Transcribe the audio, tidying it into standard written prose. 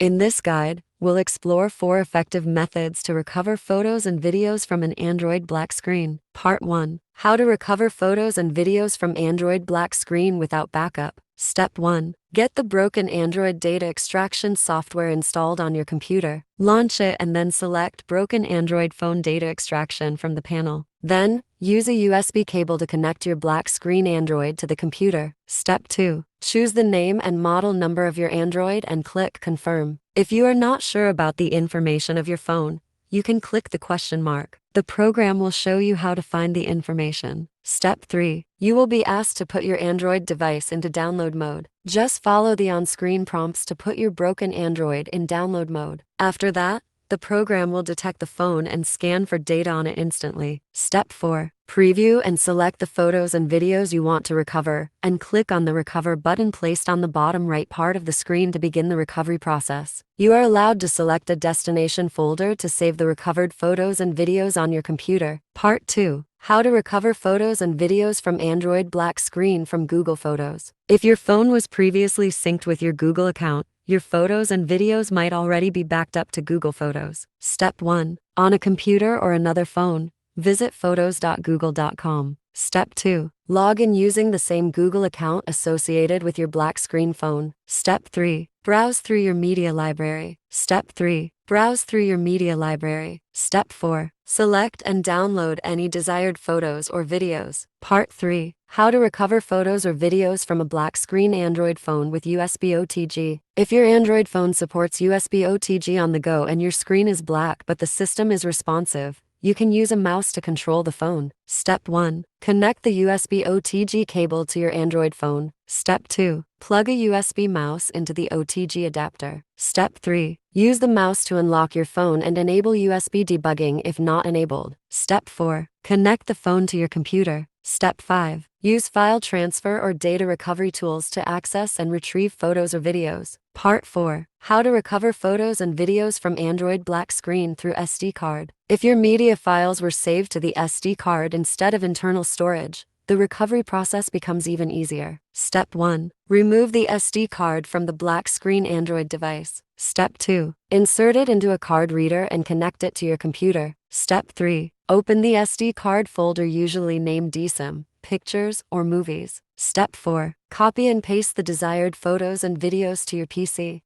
In this guide, we'll explore 4 effective methods to recover photos and videos from an Android black screen. Part 1. How to recover photos and videos from Android black screen without backup. Step 1. Get the broken Android data extraction software installed on your computer. Launch it and then select Broken Android Phone Data Extraction from the panel. Then, use a USB cable to connect your black screen Android to the computer. Step 2. Choose the name and model number of your Android and click Confirm. If you are not sure about the information of your phone, you can click the question mark. The program will show you how to find the information. Step 3. You will be asked to put your Android device into download mode. Just follow the on-screen prompts to put your broken Android in download mode. After that, the program will detect the phone and scan for data on it instantly. Step 4. Preview and select the photos and videos you want to recover, and click on the Recover button placed on the bottom right part of the screen to begin the recovery process. You are allowed to select a destination folder to save the recovered photos and videos on your computer. Part 2. How to recover photos and videos from Android black screen from Google Photos. If your phone was previously synced with your Google account, your photos and videos might already be backed up to Google Photos. Step 1. On a computer or another phone, visit photos.google.com. Step 2. Log in using the same Google account associated with your black screen phone. Step 3. Browse through your media library. Step 3. Browse through your media library. Step 4. Select and download any desired photos or videos. Part 3. How to recover photos or videos from a black screen Android phone with USB OTG. If your Android phone supports USB OTG on the go and your screen is black but the system is responsive, you can use a mouse to control the phone. Step 1. Connect the USB OTG cable to your Android phone. Step 2. Plug a USB mouse into the OTG adapter. Step 3. Use the mouse to unlock your phone and enable USB debugging if not enabled. Step 4. Connect the phone to your computer. Step 5. Use file transfer or data recovery tools to access and retrieve photos or videos. Part 4. How to recover photos and videos from Android black screen through SD card. If your media files were saved to the SD card instead of internal storage, the recovery process becomes even easier. Step 1. Remove the SD card from the black screen Android device. Step 2. Insert it into a card reader and connect it to your computer. Step 3. Open the SD card folder usually named DSIM, Pictures, or Movies. Step 4. Copy and paste the desired photos and videos to your PC.